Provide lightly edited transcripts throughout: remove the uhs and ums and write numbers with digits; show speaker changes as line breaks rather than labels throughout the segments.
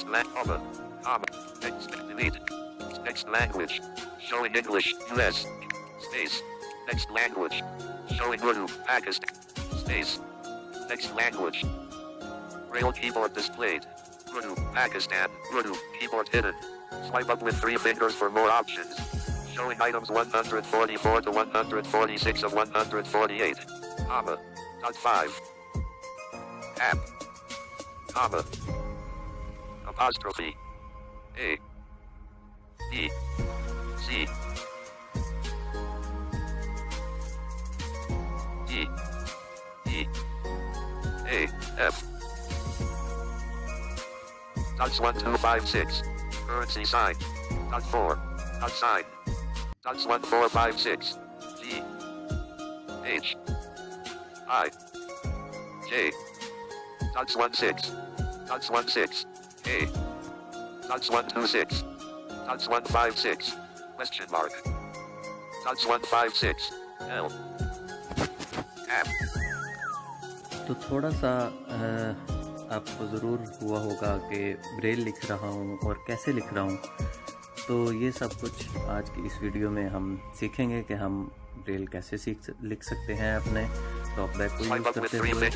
Next comma. Next delete. Next language. Showing English, US. Space. Next language. Showing Urdu, Pakistan. Space. Next language. Braille keyboard displayed. Urdu, Pakistan. Urdu, keyboard hidden. Swipe up with 3 fingers for more options. Showing items 144 to 146 of 148. Comma. .5. App. Comma. Apostrophe. A. B. C. D. E. A. F. Dots 1, 2, 5, 6. Currency sign. Dot 4. Dot sign. Dots 1, 4, 5, 6. G. H. I. J. Dots 1, 6. Dots 1, 6. A. Dots 1, 2, 6. Dots 1, 5, 6. Question mark. Dots 1, 5, 6. L. App.
तो थोड़ा सा आपको ज़रूर हुआ होगा कि Braille लिख रहा हूँ और कैसे लिख रहा हूँ। तो ये सब कुछ आज की इस वीडियो में हम सीखेंगे कि हम ब्रेल कैसे लिख सकते हैं अपने टॉकबैक को यूज़ करते हुए।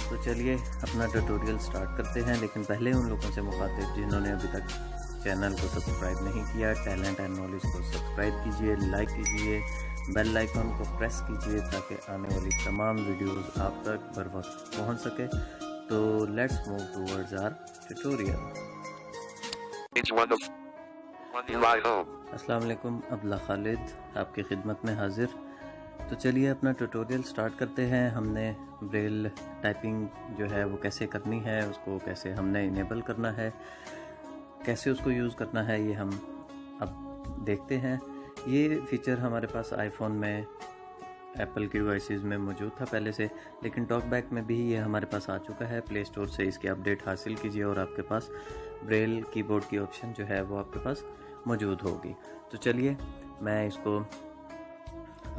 तो चलिए अपना ट्यूटोरियल स्टार्ट करते हैं, लेकिन पहले उन लोगों से मुखातिब जिन्होंने अभी तक चैनल को सब्सक्राइब नहीं किया, टैलेंट एंड नॉलेज को सब्सक्राइब कीजिए, लाइक कीजिए, बेल आइकन को प्रेस कीजिए ताकि आने वाली तमाम वीडियोस आप तक बर वक्त पहुँच सके। तो let's move towards our tutorial. अस्सलाम वालेकुम, अब्दुल्ला खालिद आपकी खिदमत में हाजिर। तो चलिए अपना ट्यूटोरियल स्टार्ट करते हैं। हमने ब्रेल टाइपिंग जो है वो कैसे करनी है, उसको कैसे हमने इनेबल करना है, कैसे उसको यूज़ करना है, ये हम अब देखते हैं। ये फीचर हमारे पास आईफोन में, एप्पल की डिवाइसेस में मौजूद था पहले से, लेकिन टॉकबैक में भी ये हमारे पास आ चुका है। प्ले स्टोर से इसकी अपडेट हासिल कीजिए और आपके पास ब्रेल कीबोर्ड की ऑप्शन जो है वो आपके पास मौजूद होगी। तो चलिए मैं इसको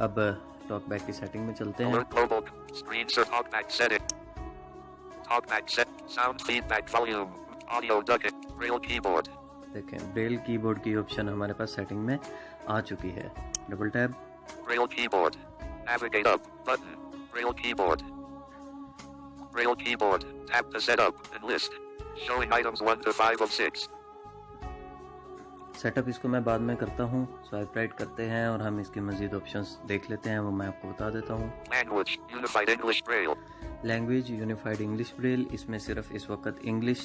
अब टॉकबैक की सेटिंग में चलते हैं। देखें ब्रेल कीबोर्ड की ऑप्शन हमारे पास सेटिंग में आ चुकी है। Double tap.
Braille keyboard, navigate up button, Braille keyboard, Braille keyboard, tap to set up and list, showing items 1 to 5 of 6.
Setup इसको मैं बाद में करता हूँ। स्वाइप राइट करते हैं और हम इसके मजीद ऑप्शंस देख लेते हैं, वो मैं आपको बता देता हूँ।
Language unified English Braille,
language unified English Braille, इसमें सिर्फ इस वक्त इंग्लिश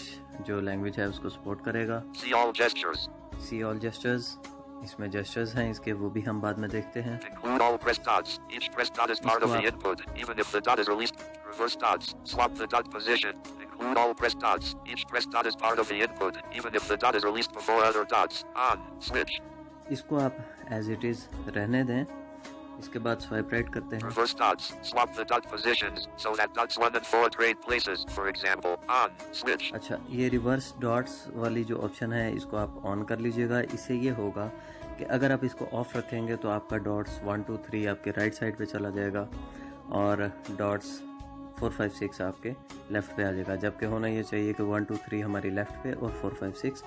जो लैंग्वेज है उसको सपोर्ट करेगा।
See all gestures,
see all gestures, इसमें जेस्चर्स हैं इसके, वो भी हम बाद में देखते हैं।
Include all press dots. Each press dot is part of the input, even if the dot is released. Reverse dots. Swap the dot position. Include all press dots. Each press dot is part of the input, even if the dot is released before other dots. On. Switch.
इसको आप as it is रहने दें। इसके बाद swipe right करते हैं।
Reverse dots. Swap the dot positions so that dots 1 and 4 trade places. For example, on. Switch.
अच्छा, ये रिवर्स डॉट्स वाली जो ऑप्शन है इसको आप ऑन कर लीजिएगा। इससे ये होगा कि अगर आप इसको ऑफ रखेंगे तो आपका डॉट्स 1 2 3 आपके राइट साइड पे चला जाएगा और डॉट्स 4 5 6 आपके लेफ्ट पे आ जाएगा, जबकि होना ये चाहिए कि 1 2 3 हमारी लेफ्ट पे और 4 5 6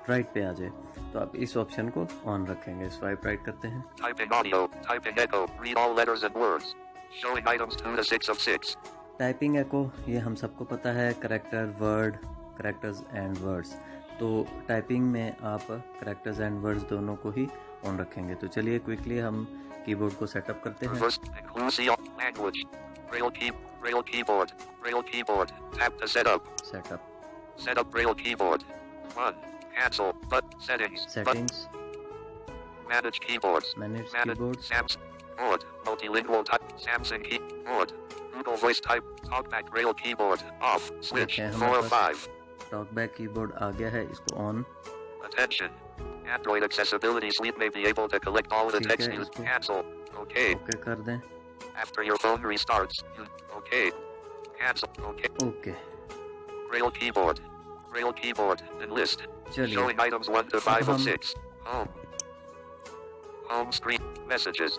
राइट पे आ जाए। तो आप इस ऑप्शन को ऑन रखेंगे। स्वाइप राइट करते हैं।
Typing audio, typing echo, read all letters and words, showing items 2 to 6 of 6.
Typing एको ये हम सबको पता है, character, word, characters and words. तो टाइपिंग में आप करैक्टर्स एंड वर्ड्स दोनों को ही ऑन रखेंगे। तो चलिए क्विकली हम कीबोर्ड को सेटअप करते हैं।
Language, Braille keyboard, Braille keyboard, tap to set up. Set up Braille keyboard. 1. Cancel, but settings. Manage keyboards.
Manage keyboards.
Samsung board, multilingual type, Samsung keyboard, Google Voice type, TalkBack Braille keyboard, off, switch, 4 of 5.
TalkBack keyboard आ गया है, इसको on.
Attention. Android accessibility suite may be able to collect all the text used. Cancel. Okay.
Okay कर दें.
After your phone restarts. Okay. Cancel. Okay.
Okay.
Braille keyboard. Braille keyboard and list. Showing items 1 to 5 of 6. Home. Home screen. Messages.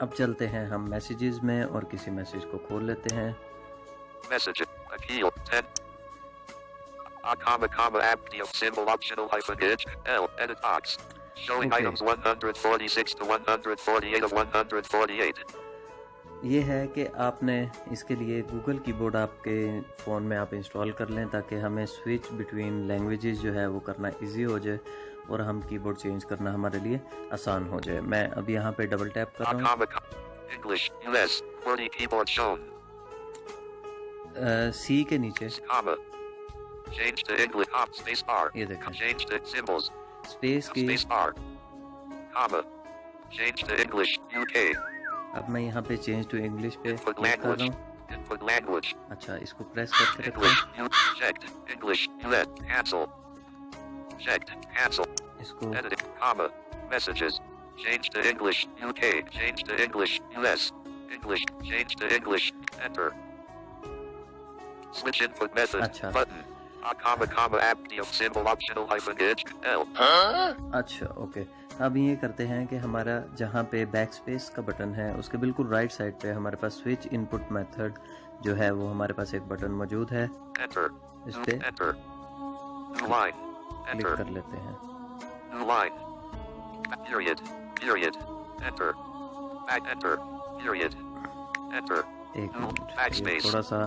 अब चलते हैं हम messages में और किसी message को खोल लेते हैं।
Messages. Akil 10. A comma active symbol optional hyphen H L edit box showing
Okay.
items 146 to 148 of 148.
ये है कि आपने इसके लिए गूगल कीबोर्ड आपके फ़ोन में आप इंस्टॉल कर लें ताकि हमें स्विच बिटवीन लैंग्वेजेस जो है वो करना इजी हो जाए और हम कीबोर्ड चेंज करना हमारे लिए आसान हो जाए। मैं अब यहाँ पे डबल टैप कर
A
रहा हूँ।
English US QWERTY keyboard shown
सी के नीचे
comma change to English up space bar
ये देखें
change to symbols
स्पेस की।
space bar comma change to English UK
अब मैं यहाँ पे चेंज टू इंग्लिश पे
input
क्लिक कर रहा
language
हूँ।
input language
अच्छा, इसको प्रेस करके रखते
English
हैं।
checked English US cancel checked cancel
इसको
editing comma messages change to English UK change to English US English change to English enter switch input method
अच्छा।
button a comma active symbol optional hyphen H L
अच्छा okay, अब ये करते हैं कि हमारा जहाँ पे बैक स्पेस का बटन है उसके बिल्कुल राइट साइड पे हमारे पास स्विच इनपुट मेथड जो है वो हमारे पास एक बटन मौजूद है।
enter
इस पे
enter new line
click
enter
कर लेते हैं।
new line period enter back enter period enter
एक
new
मिनट, ये
backspace
थोड़ा सा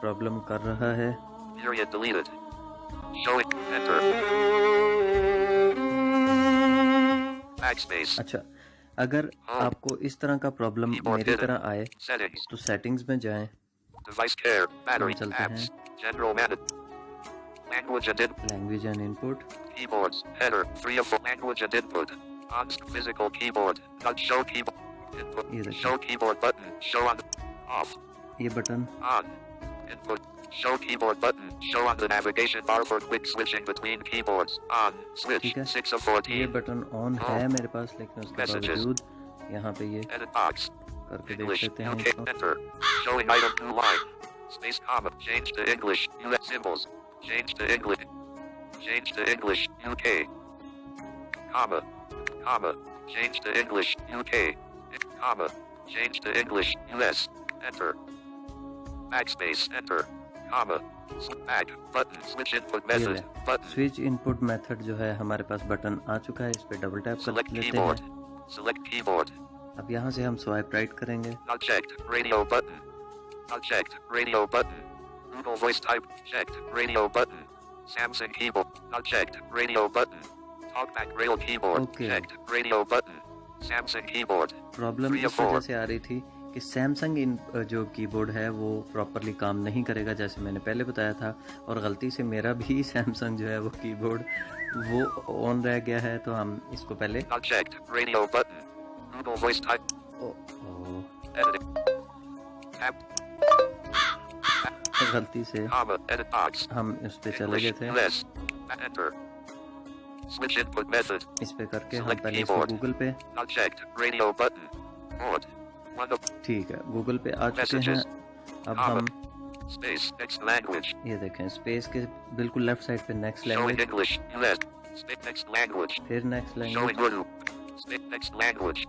प्रॉब्लम कर रहा है।
period deleted showing enter backspace
अच्छा, अगर आपको इस तरह का प्रॉब्लम मेरी तरह आए
settings
तो सेटिंग्स में जाएं,
device care battery
चलते
apps general management language and input
language and input.
keyboards header 3 of 4 language and input on physical keyboard not show keyboard input
ये देखिए।
show keyboard button show on off
ये button
on input show keyboard button show on the navigation bar for quick switching between keyboards on switch
ठीक है।
6 of
ये
14
button on है मेरे पास, लेकिन उसके
Messages.
बावजूद यहाँ पे ये
edit box
करके देख
English
लेते हैं
UK
इसको।
enter showing item new line space comma change to English US symbols change to English UK comma change to English UK comma change to English US enter backspace enter comma back button switch input
ये
method
ले,
button
switch input method जो है हमारे पास button आ चुका है, इस पे double tap
select
कर लेते
keyboard
हैं।
select keyboard
अब यहाँ से हम स्वाइप राइट करेंगे।
not checked radio button not checked radio button Google voice type checked radio button Samsung keyboard not checked radio button talkback rail keyboard
Okay.
checked radio button Samsung keyboard
problem
3
इस
of 4
वजह से आ रही थी कि Samsung इन जो keyboard है वो properly काम नहीं करेगा जैसे मैंने पहले बताया था, और गलती से मेरा भी सैमसंग जो है वो कीबोर्ड वो ऑन रह गया है, तो हम इसको पहले
not checked radio button Google voice type editing tab
गलती से
comma edit box
हम इस पे चले
English
गए थे।
US enter switch input method
इस पे करके हम
Select
पहले इसको
keyboard.
गूगल पे,
not checked radio button board one of
ठीक है, गूगल पे आ चुके हैं।
Messages.
अब हम
space next language
ये देखें स्पेस के बिल्कुल लेफ्ट साइड पे next
showing
language,
English US space next language
फिर next
showing
language,
Urdu space next language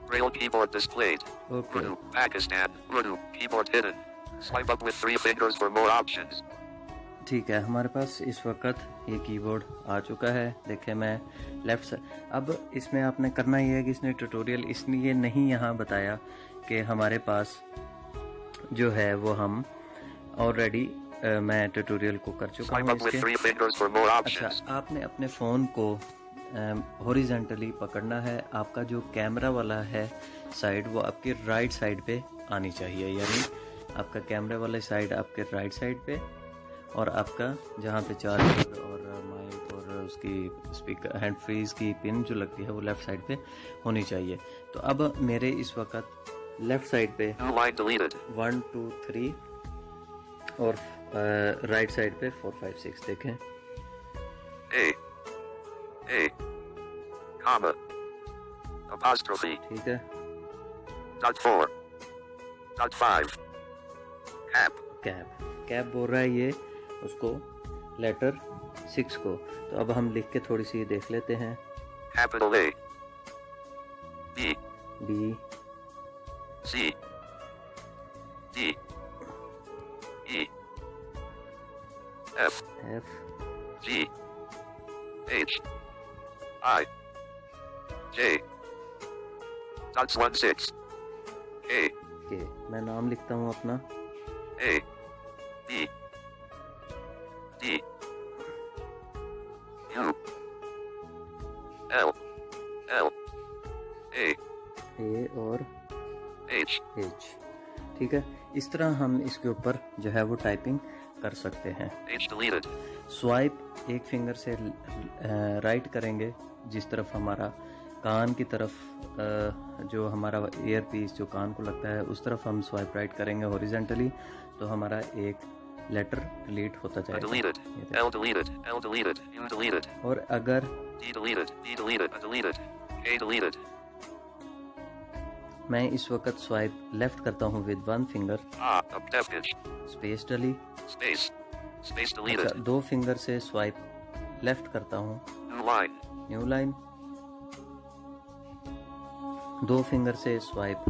Braille keyboard displayed
okay.
Urdu Pakistan Urdu keyboard hidden swipe up with 3 fingers for more options
ठीक है, हमारे पास इस वक्त ये keyboard आ चुका है। देखें मैं लेफ्ट साइड, अब इसमें आपने करना ये है कि इसने ट्यूटोरियल इसलिए नहीं यहाँ बताया कि हमारे पास जो है वो हम ऑलरेडी मैं ट्यूटोरियल को कर चुका
swipe
हूँ
up with
इसके।
3 fingers for more
अच्छा,
options
आपने अपने फ़ोन को हॉरिजेंटली पकड़ना है। आपका जो कैमरा वाला है साइड वो आपके राइट साइड पे आनी चाहिए, यानी आपका कैमरा वाला साइड आपके राइट साइड पे, और आपका जहाँ पे चार्जर और माइक और उसकी स्पीकर हैंड फ्रीज की पिन जो लगती है वो लेफ़्ट साइड पे होनी चाहिए। तो अब मेरे इस वक्त लेफ़्ट साइड पे
new line deleted
1 2 3 और राइट साइड पे 4 5 6 देखें।
A comma apostrophe
ठीक है,
dot 4 dot 5 cap
कैप बोल रहा है ये उसको लेटर 6 को। तो अब हम लिख के थोड़ी सी देख लेते हैं।
capital A B
B
C D E, F,
F,
G, H, I, J, dots 1 6, K,
K। मैं नाम लिखता हूँ अपना।
A, B, D, U, L, A,
और
H,
H। ठीक है, इस तरह हम इसके ऊपर जो है वो टाइपिंग कर सकते हैं।
H deleted,
स्वाइप एक फिंगर से राइट करेंगे जिस तरफ हमारा कान की तरफ, जो हमारा ईयर पीस जो कान को लगता है उस तरफ हम स्वाइप राइट करेंगे हॉरिजेंटली, तो हमारा एक लेटर डिलीट होता जाएगा।
deleted, L deleted, L deleted, U deleted,
और अगर
D deleted, D deleted, deleted, K deleted,
मैं इस वक्त स्वाइप लेफ्ट करता हूँ with one finger,
up deafness,
space डली।
space, space
अच्छा,
deleted,
दो फिंगर से स्वाइप लेफ्ट करता हूँ,
new line,
न्यू लाइन। दो फिंगर से स्वाइप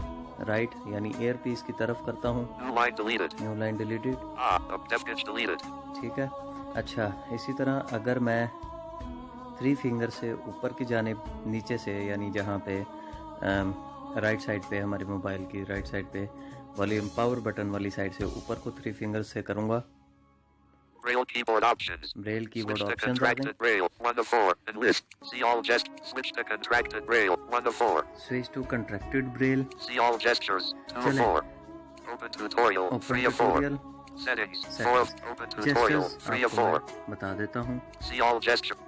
राइट यानी ईयर पीस की तरफ करता हूँ,
new line deleted,
new line deleted.
up deafness deleted,
ठीक है। अच्छा, इसी तरह अगर मैं थ्री फिंगर से ऊपर की जानिब नीचे से यानी जहाँ पे राइट साइड पे हमारे मोबाइल की राइट साइड पे वॉल्यूम पावर बटन वाली साइड से ऊपर को थ्री फिंगर से करूँगा,
Braille keyboard options,
Braille keyboard
switch to
option आ गए।
contracted Braille, 1 to 4, and list, see all switch to contracted Braille, 1 to 4,
switch to contracted braille,
see all gestures, 2 to
चलें।
4, open tutorial,
open
3 of 4,
tutorial,
settings, 4,
settings,
open tutorial,
gestures
3 of
आपको
4,
मैं बता देता हूँ।
see all gesture,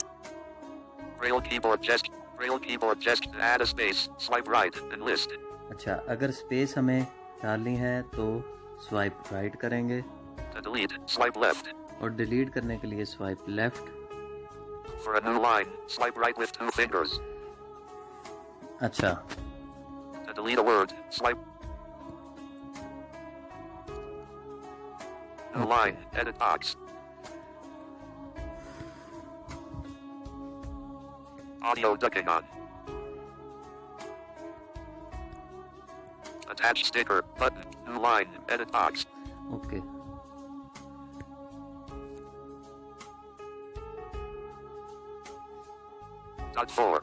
Braille keyboard gesture, add a space, swipe right, and list,
अच्छा, अगर space हमें डालनी है तो स्वाइप राइट करेंगे
to delete, swipe left,
और डिलीट करने के लिए swipe left.
for a new line, swipe right with 2 fingers,
अच्छा,
to delete a word, swipe, new line, edit box, audio ducking on, attach sticker, button, new line, edit box,
okay.
dot 4,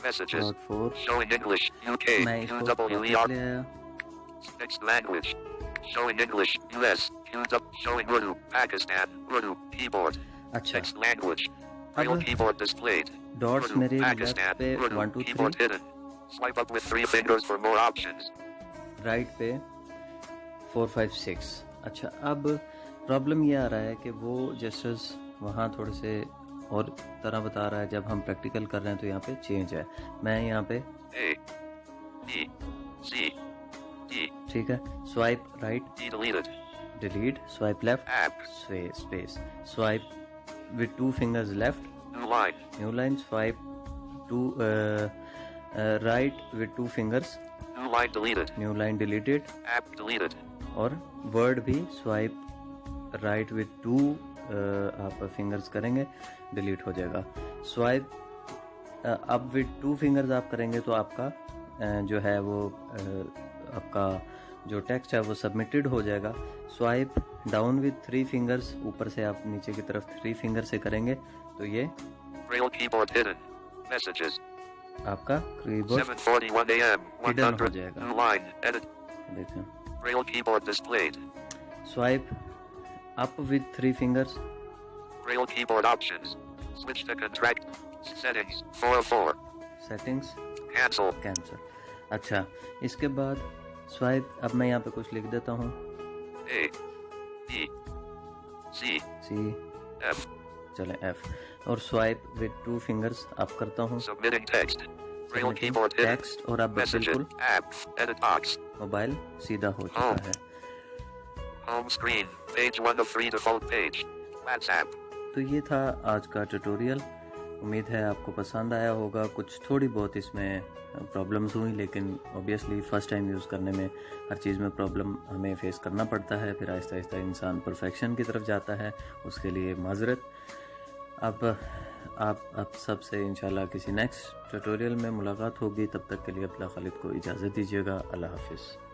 messages,
dot 4
showing English, UK,
मैं इसको
UWER,
वापस ले आया।
next language, showing English, US, showing Urdu, Pakistan, Urdu, keyboard,
अच्छा,
next language, Braille
अब
keyboard displayed,
dots
Urdu,
मेरे left
Pakistan,
पे
Urdu,
1 2
keyboard
3,
hidden, swipe up with 3 fingers for more options,
right पे 4 5 6। अच्छा, अब प्रॉब्लम ये आ रहा है कि वो जेस्चर्स वहाँ थोड़े से और तरह बता रहा है, जब हम प्रैक्टिकल कर रहे हैं तो यहाँ पे चेंज है। मैं यहाँ पे
A, B, C, D,
ठीक है, swipe right
D deleted,
delete, swipe left
app,
space, swipe with two fingers left,
new line,
new line, swipe to right with two fingers,
new line deleted,
new line deleted,
app deleted,
और word भी swipe right with two आप fingers करेंगे delete हो जाएगा। Swipe up with two fingers आप करेंगे तो आपका जो है वो आपका जो टेक्स्ट है वो सबमिटेड हो जाएगा। स्वाइप डाउन विद 3 फिंगर्स, ऊपर से आप नीचे की तरफ 3 फिंगर से करेंगे तो ये
Braille keyboard hidden, messages,
आपका कीबोर्ड
7:41 a.m.
Hidden हो
100,
जाएगा।
new line, edit,
देखें।
Braille keyboard displayed,
swipe up with 3 fingers,
Braille keyboard options, switch to contract, settings, 4 of 4,
settings,
cancel,
cancel. अच्छा, इसके बाद स्वाइप, अब मैं यहाँ पे कुछ लिख देता हूँ,
A, B, C,
C,
F,
चले F, और स्वाइप विद 2 फिंगर्स अप करता हूँ,
submitting text, Braille keyboard hidden,
text, और अब
messages,
बिल्कुल
app, edit box,
मोबाइल सीधा हो चुका है।
home screen, page 1 of 3 default page, WhatsApp,
तो ये था आज का ट्यूटोरियल। उम्मीद है आपको पसंद आया होगा। कुछ थोड़ी बहुत इसमें प्रॉब्लम्स हुई, लेकिन ऑब्वियसली फ़र्स्ट टाइम यूज़ करने में हर चीज़ में प्रॉब्लम हमें फेस करना पड़ता है, फिर आहिस्ता आहिस्ता इंसान परफेक्शन की तरफ जाता है, उसके लिए माजरत। अब आप सबसे इंशाल्लाह किसी नेक्स्ट ट्यूटोरियल में मुलाकात होगी। तब तक के लिए अब्दुल्ला खालिद को इजाज़त दीजिएगा। अल्लाह हाफिज़।